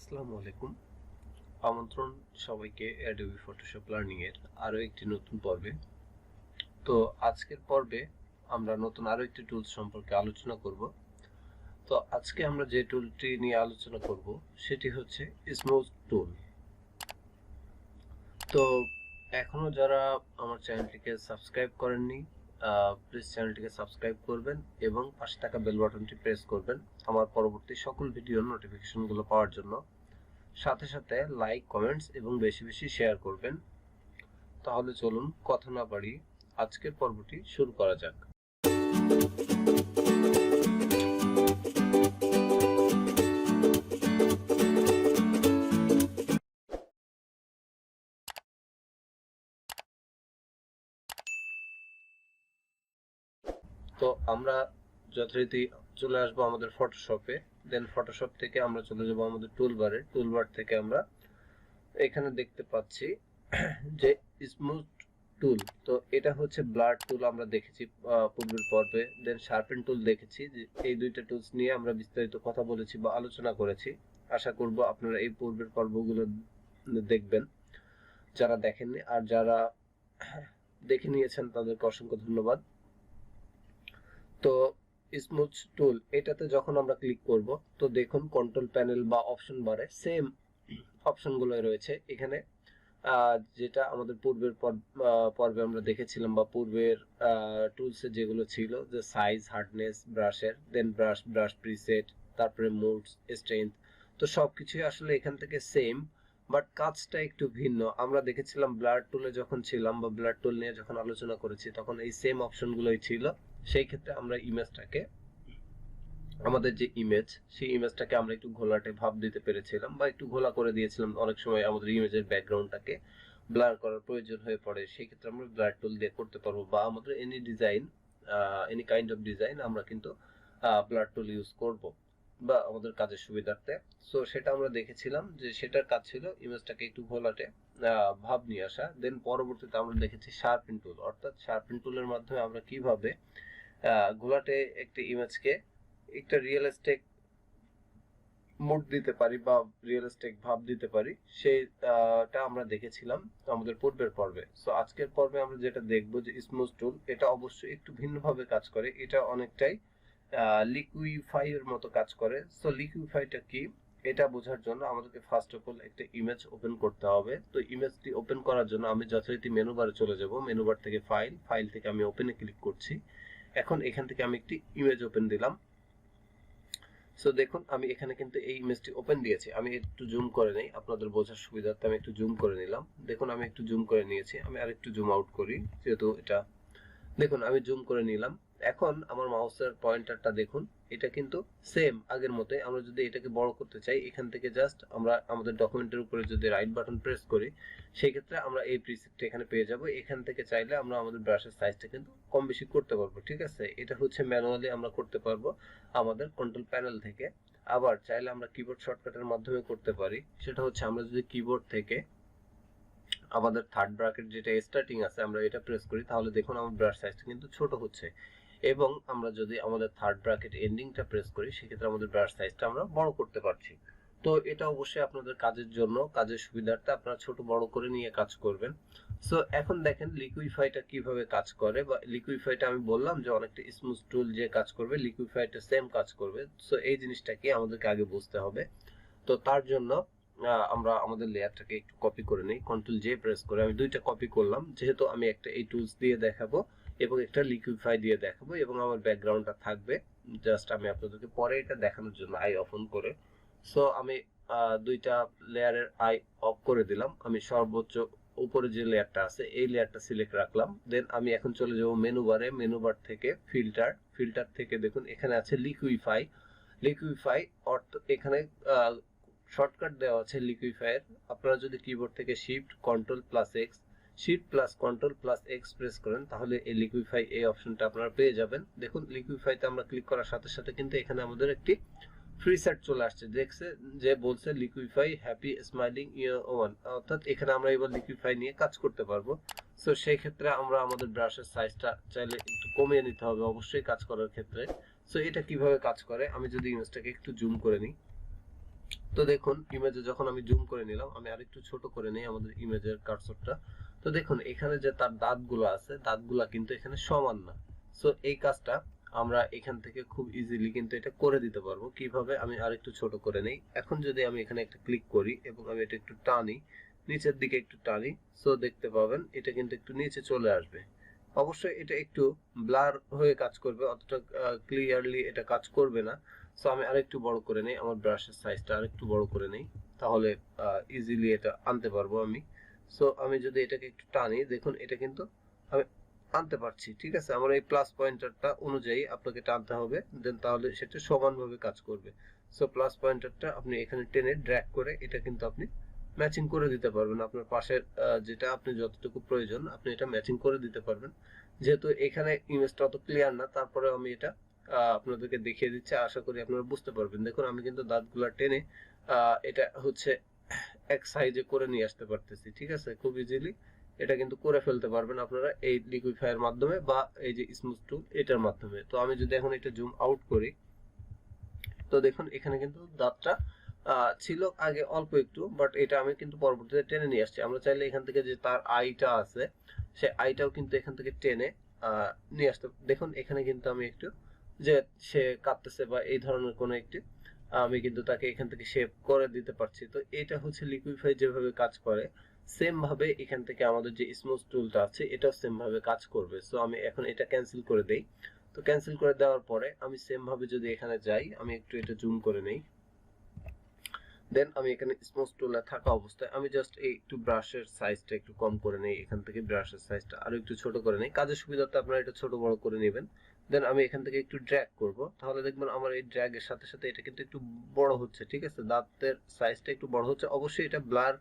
আসসালামু আলাইকুম। আমন্ত্রণ সবাইকে অ্যাডোবি ফটোশপ লার্নিং এর আরো একটি নতুন পর্বে। তো আজকের পর্বে আমরা নতুন আরো একটি টুলস সম্পর্কে আলোচনা করব। তো আজকে আমরা যে টুলটি নিয়ে আলোচনা করব সেটি হচ্ছে স্মুজ টুল। তো এখনো যারা আমার চ্যানেলটিকে সাবস্ক্রাইব করেননি, প্লিজ চ্যানেলটিকে সাবস্ক্রাইব করবেন এবং পাশে থাকা বেল বাটনটি প্রেস করবেন আমার পরবর্তী সকল ভিডিওর নোটিফিকেশনগুলো পাওয়ার জন্য। সাথে সাথে লাইক, কমেন্টস এবং বেশি বেশি শেয়ার করবেন। তাহলে চলুন কথা না বাড়িয়ে আজকের পর্বটি শুরু করা যাক। তো আমরা যথারীতি চলে আসবো আমাদের ফটোশপে, দেন ফটোশপ থেকে আমরা চলে যাব আমাদের টুলবারে। টুলবার থেকে আমরা এখানে দেখতে পাচ্ছি যে স্মুথ টুল। তো এটা হচ্ছে ব্লার টুল আমরা দেখেছি পূর্বের পর্বে, দেন শার্পেন টুল দেখেছি। যে এই দুইটা টুলস নিয়ে আমরা বিস্তারিত কথা বলেছি বা আলোচনা করেছি। আশা করব আপনারা এই পূর্বের পর্বগুলো দেখবেন যারা দেখেননি, আর যারা দেখে নিয়েছেন তাদেরকে অসংখ্য ধন্যবাদ। তো স্মুথ টুল এটাতে যখন আমরা ক্লিক করব, তো দেখুন কন্ট্রোল প্যানেল বা অপশন বারে সেম অপশনগুলো রয়েছে এখানে, যেটা আমাদের পূর্বের পর্বে আমরা দেখেছিলাম বা পূর্বের টুলসে যেগুলো ছিল, যে সাইজ, হার্ডনেস, ব্রাশের, দেন ব্রাশ প্রিসেট, তারপরে মুডস, স্ট্রেংথ। তো সবকিছুই আসলে এখান থেকে সেম, বাট কাজটা একটু ভিন্ন। আমরা দেখেছিলাম ব্লার টুলে যখন ছিলাম বা ব্লার টুল নিয়ে যখন আলোচনা করেছি তখন এই সেম অপশনগুলোই ছিল। সেই ক্ষেত্রে আমরা ইমেজটাকে, আমাদের যে ইমেজ, সেই ইমেজটাকে আমরা একটু ঘোলাটে ভাব দিতে পেরেছিলাম বা একটু ঘোলা করে দিয়েছিলাম। অনেক সময় আমাদের ইমেজের ব্যাকগ্রাউন্ডটাকে ব্লার করার প্রয়োজন হয়ে পড়ে, সেই ক্ষেত্রে আমরা ব্লার টুল দিয়ে করতে পারবো। বা আমাদের any design, any kind of design আমরা কিন্তু ব্লার টুল ইউজ করব বা আমাদের কাজের সুবিধার্থে। সো সেটা আমরা দেখেছিলাম যে সেটার কাজ ছিল ইমেজটাকে একটু ঘোলাটে ভাব নিয়ে আসা। দেন পরবর্তীতে আমরা দেখেছি শার্পেন টুল, অর্থাৎ শার্পেন টুলের মাধ্যমে আমরা কিভাবে ঘোলাটে একটি ইমেজকে একটা রিয়েলিস্টিক মুড দিতে পারি বা রিয়েলিস্টিক ভাব দিতে পারি, সেটা আমরা দেখেছিলাম আমাদের পূর্বের পর্বে। সো আজকের পর্বে আমরা যেটা দেখবো যে স্মুথ টুল, এটা অবশ্যই একটু ভিন্নভাবে কাজ করে। এটা অনেকটাই লিকুইফাই এর মতো কাজ করে। সো লিকুইফাইটা কি, এটা বোঝার জন্য আমাদেরকে ফার্স্ট অফ অল একটা ইমেজ ওপেন করতে হবে। তো ইমেজটি ওপেন করার জন্য আমি যথারীতি মেনু বারে চলে যাব। মেনু বার থেকে ফাইল থেকে আমি ওপেনে ক্লিক করছি। এখন এখান থেকে আমি একটি ইমেজ ওপেন দিলাম। সো দেখুন আমি এখানে কিন্তু এই ইমেজটি ওপেন দিয়েছি। আমি একটু জুম করে নেই আপনাদের বোঝার সুবিধার্থে, আমি একটু জুম করে নিলাম। দেখুন আমি একটু জুম করে নিয়েছি। আমি আরেকটু জুম আউট করি, যেহেতু এটা, দেখুন আমি জুম করে নিলাম। এখন আমার মাউসের পয়েন্টারটা দেখুন, এটা কিন্তু সেম আগের মতোই। আমরা যদি এটাকে বড় করতে চাই, এখান থেকে জাস্ট আমরা আমাদের ডকুমেন্টের উপরে যদি রাইট বাটন প্রেস করি, সেই ক্ষেত্রে আমরা এই প্রিসেটটা এখানে পেয়ে যাব। এখান থেকে চাইলে আমরা আমাদের ব্রাশের সাইজটা কিন্তু কম বেশি করতে পারবো। ঠিক আছে, এটা হচ্ছে ম্যানুয়ালি আমরা করতে পারবো আমাদের কন্ট্রোল প্যানেল থেকে। আবার চাইলে আমরা কিবোর্ড শর্টকাটের মাধ্যমে করতে পারি। সেটা হচ্ছে আমরা যদি কিবোর্ড থেকে আমাদের থার্ড ব্র্যাকেট যেটা স্টার্টিং আছে, আমরা এটা প্রেস করি, তাহলে দেখুন আমার ব্রাশ সাইজটা কিন্তু ছোট হচ্ছে। এবং আমরা যদি আমাদের থার্ড ব্র্যাকেট এন্ডিংটা প্রেস করি, সেক্ষেত্রে আমাদের ব্রাশ সাইজটা আমরা বড় করতে পারছি। তো এটা অবশ্যই আপনাদের কাজের জন্য, কাজের সুবিধার্থে আপনারা ছোট বড় করে নিয়ে কাজ করবেন। সো এখন দেখেন লিকুইফাইটা কিভাবে কাজ করে, বা লিকুইফাইটা আমি বললাম যে অনেকটা স্মুথ টুল যে কাজ করবে, লিকুইফাইটা সেম কাজ করবে। সো এই জিনিসটাকে আমাদেরকে আগে বুঝতে হবে। তো তার জন্য আমরা আমাদের লেয়ারটাকে একটু কপি করে নেই। কন্ট্রোল জে প্রেস করে আমি দুইটা কপি করলাম, যেহেতু আমি একটা এই টুলস দিয়ে দেখাবো এবং একটা লিকুইফাই দিয়ে দেখাবো, এবং আমার ব্যাকগ্রাউন্ডটা থাকবে। জাস্ট আমি আপনাদেরকে পরে এটা দেখানোর জন্য আই অফ অন করে, সো আমি দুইটা লেয়ারের আই অফ করে দিলাম। আমি সর্বোচ্চ উপরে যে লেয়ারটা আছে এই লেয়ারটা সিলেক্ট রাখলাম। দেন আমি এখন চলে যাব মেনু বারে। মেনু বার থেকে ফিল্টার থেকে দেখুন এখানে আছে লিকুইফাই অর্থাৎ এখানে শর্টকাট দেওয়া আছে লিকুইফায়ার। আপনারা যদি কিবোর্ড থেকে shift control plus x press করেন, তাহলে এই লিকুইফাই এই অপশনটা আপনারা পেয়ে যাবেন। দেখুন লিকুইফাইতে আমরা ক্লিক করার সাথে সাথে কিন্তু এখানে আমাদের একটি ফ্রি সেট চলে আসছে, দেখছে যে বলছে লিকুইফাই হ্যাপি স্মাইলিং ওয়ান, অর্থাৎ এখানে আমরা এবার লিকুইফাই নিয়ে কাজ করতে পারবো। সো সেই ক্ষেত্রে আমরা আমাদের ব্রাশের সাইজটা চাইলে একটু কমিয়ে নিতে হবে অবশ্যই কাজ করার ক্ষেত্রে। সো এটা কিভাবে কাজ করে, আমি যদি ইমেজটাকে একটু জুম করে নিই, তো দেখুন ইমেজে যখন আমি জুম করে নিলাম, আমি আরেকটু ছোট করে নেই আমাদের ইমেজের কার্সরটা। তো দেখুন এখানে যে তার দাঁতগুলো আছে, দাঁতগুলা কিন্তু এখানে সমান না। সো এই কাজটা আমরা এখান থেকে খুব ইজিলি কিন্তু এটা করে দিতে পারবো। কিভাবে, আমি আরেকটু ছোট করে নেই। এখন যদি আমি এখানে একটা ক্লিক করি এবং আমি এটা একটু টানি, নিচের দিকে একটু টানি, সো দেখতে পাবেন এটা কিন্তু একটু নিচে চলে আসবে। অবশ্যই এটা একটু ব্লার হয়ে কাজ করবে, অতটা ক্লিয়ারলি এটা কাজ করবে না। সো আমি আরেকটু বড় করে নেই, আমার ব্রাশের সাইজটা আরেকটু বড় করে নেই, তাহলে ইজিলি এটা আনতে পারবো আমি। সো আমি যদি এটাকে একটু টানি, দেখুন এটা কিন্তু আমি আনতে পারছি। ঠিক আছে, আমার এই প্লাস পয়েন্টারটা অনুযায়ী আপনাকে টানতে হবে, দেন তাহলে সেটা সমানভাবে কাজ করবে। সো প্লাস পয়েন্টারটা আপনি এখানে টেনে ড্র্যাগ করে এটা কিন্তু আপনি ম্যাচিং করে দিতে পারবেন। আপনার পাশের যেটা আপনি যতটুকু প্রয়োজন আপনি এটা ম্যাচিং করে দিতে পারবেন। যেহেতু এখানে ইমেজটা অত ক্লিয়ার না, তারপরে আমি এটা আপনাদেরকে দেখিয়ে দিচ্ছি, আশা করি আপনারা বুঝতে পারবেন। দেখুন আমি কিন্তু দাঁতগুলা টেনে এটা হচ্ছে এক সাইজে করে নিয়ে আসতে পারতেছি। ঠিক আছে, খুব ইজিলি এটা কিন্তু করে ফেলতে পারবেন আপনারা এই লিকুইফায়ার মাধ্যমে বা এই যে স্মুথ টুল এটার মাধ্যমে। তো আমি যদি এখন এটা জুম আউট করি, তো দেখুন এখানে কিন্তু দাঁতটা ছিল আগে অল্প একটু, বাট এটা আমি কিন্তু পরবর্তীতে টেনে নিয়ে আসছি। আমরা চাইলে এখান থেকে যে তার আইটা আছে সে আইটাও কিন্তু এখান থেকে টেনে নিয়ে আসতে। দেখুন এখানে কিন্তু আমি একটু যে সে কাঁপতেছে বা এই ধরনের কোনো একটি আমি কিন্তু তাকে এখান থেকে শেপ করে দিতে পারছি। তো এটা হচ্ছে লিকুইফাই যেভাবে কাজ করে সেম ভাবে এখান থেকে আমাদের যে স্মুথ টুলটা আছে এটাও সেম ভাবে কাজ করবে। সো আমি এখন এটা ক্যান্সেল করে দেই। তো ক্যান্সেল করে দেওয়ার পরে আমি সেম ভাবে যদি এখানে যাই, আমি একটু এটা জুম করে নেই, দেন আমি এখানে স্মুথ টুলে থাকা অবস্থায় আমি জাস্ট এই একটু ব্রাশের সাইজটা একটু কম করে নেই, এখান থেকে ব্রাশের সাইজটা আরো একটু ছোট করে নেই। কাজের সুবিধার্থে আপনারা এটা ছোট বড় করে নেবেন। দেন আমি এখান থেকে একটু ড্র্যাগ করব, তাহলে দেখবেন আমার এই ড্র্যাগের সাথে সাথে এটা কিন্তু একটু বড় হচ্ছে। ঠিক আছে, দাঁতের সাইজটা একটু বড় হচ্ছে। অবশ্যই এটা ব্লার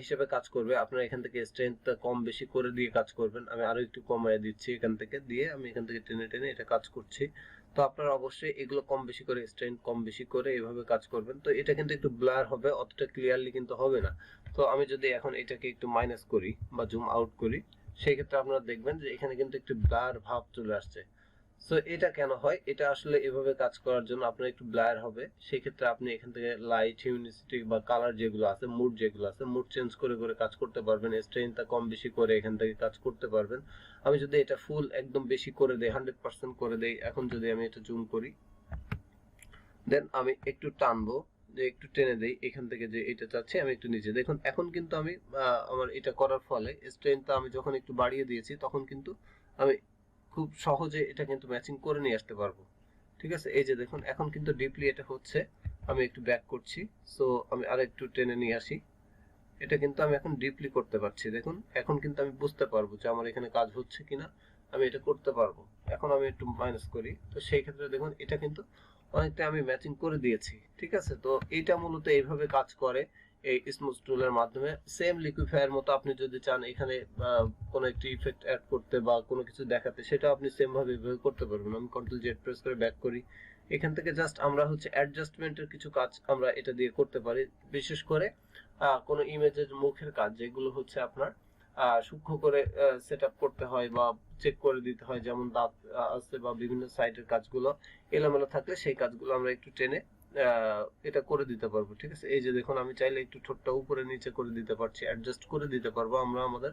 হিসেবে কাজ করবে। আপনারা এখান থেকে স্ট্রেংথটা কম বেশি করে দিয়ে কাজ করবেন। আমি আরো একটু কমায় দিচ্ছি, এখান থেকে দিয়ে আমি এখান থেকে টেনে টেনে এটা কাজ করছি। তো আপনারা অবশ্যই এগুলো কম বেশি করে, স্ট্রেংথ কম বেশি করে এইভাবে কাজ করবেন। তো এটা কিন্তু একটু ব্লার হবে, অতটা ক্লিয়ারলি কিন্তু হবে না। তো আমি যদি এখন এটাকে একটু মাইনাস করি বা জুম আউট করি, সেই ক্ষেত্রে আপনারা দেখবেন যে এখানে কিন্তু একটু ব্লার ভাব চলে আসছে। সো এটা কেন হয়, এটা আসলে এভাবে কাজ করার জন্য আপনার একটু ব্লার হবে। সেই ক্ষেত্রে আপনি এখান থেকে লাইট, হিউমিডিটি বা কালার যেগুলো আছে, মুড যেগুলো আছে, মুড চেঞ্জ করে করে কাজ করতে পারবেন। স্ট্রেনটা কম বেশি করে এখান থেকে কাজ করতে পারবেন। আমি যদি এটা ফুল একদম বেশি করে দেই, 100% করে দেই, এখন যদি আমি এটা জুম করি, দেন আমি একটু টানবো, যে একটু টেনে দেই এখান থেকে, যে এটা চাচ্ছি আমি একটু নিচে। দেখুন এখন কিন্তু আমি আমার এটা করার ফলে স্ট্রেনটা আমি যখন একটু বাড়িয়ে দিয়েছি তখন কিন্তু আমি খুব সহজে এটা কিন্তু ম্যাচিং করে নিয়ে আসতে পারবো। ঠিক আছে, এই যে দেখুন এখন কিন্তু ডিপলি এটা হচ্ছে। আমি একটু ব্যাক করছি, সো আমি আরেকটু টেনে নিয়ে আসি। এটা কিন্তু আমি এখন ডিপলি করতে পারছি। দেখুন এখন কিন্তু আমি বুঝতে পারবো যে আমার এখানে কাজ হচ্ছে কিনা, আমি এটা করতে পারবো। এখন আমি একটু মাইনাস করি, তো সেই ক্ষেত্রে দেখুন এটা কিন্তু অনেকটা আমি ম্যাচিং করে দিয়েছি। ঠিক আছে, তো এইটা মূলত এইভাবে কাজ করে এই স্মুথ টুলের মাধ্যমে। সেম লিকুইফায়ার মতো আপনি যদি চান এখানে কোনো একটি ইফেক্ট অ্যাড করতে বা কোনো কিছু দেখাতে, সেটা আপনি সেম ভাবে এভাবে করতে পারবেন। আমি কন্ট্রোল জেড প্রেস করে ব্যাক করি, এখান থেকে জাস্ট আমরা হচ্ছে অ্যাডজাস্টমেন্টের কিছু কাজ আমরা এটা দিয়ে করতে পারি। বিশেষ করে কোনো ইমেজের মুখের কাজ যেগুলো হচ্ছে আপনার সূক্ষ্ম করে সেটআপ করতে হয় বা চেক করে দিতে হয়, যেমন দাঁত আছে বা বিভিন্ন সাইডের কাজগুলো এলোমেলো থাকলে সেই কাজগুলো আমরা একটু টেনে এটা করে দিতে পারবো। ঠিক আছে, এই যে দেখুন আমি চাইলে একটু ঠোঁটটা উপরে নিচে করে দিতে পারছি, অ্যাডজাস্ট করে দিতে পারবো আমরা আমাদের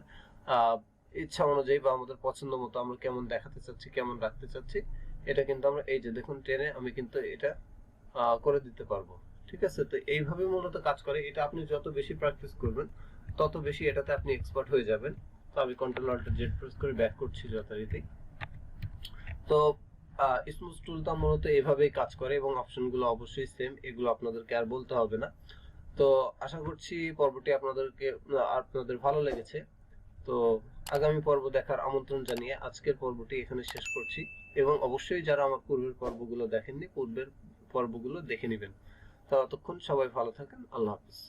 ইচ্ছা অনুযায়ী বা আমাদের পছন্দ মতো আমরা কেমন দেখাতে চাচ্ছি, কেমন রাখতে চাচ্ছি। এটা কিন্তু আমরা এই যে দেখুন টেনে আমি কিন্তু এটা করে দিতে পারবো। ঠিক আছে, তো এইভাবে মূলত কাজ করে। এটা আপনি যত বেশি প্র্যাকটিস করবেন তত বেশি এটাতে আপনি এক্সপার্ট হয়ে যাবেন। তো আমি কন্ট্রোল অল্ট জেড প্রেস করে ব্যাক করছি যথারীতি। তো স্মুথ টুলটা মূলত এভাবেই কাজ করে এবং অপশনগুলো অবশ্যই সেম, এগুলো আপনাদেরকে আর বলতে হবে না। তো আশা করছি পর্বটি আপনাদের ভালো লেগেছে। তো আগামী পর্ব দেখার আমন্ত্রণ জানিয়ে আজকের পর্বটি এখানে শেষ করছি, এবং অবশ্যই যারা আমার পূর্বের পর্বগুলো দেখেননি পূর্বের পর্বগুলো দেখে নেবেন। ততক্ষণ সবাই ভালো থাকেন। আল্লাহ হাফিজ।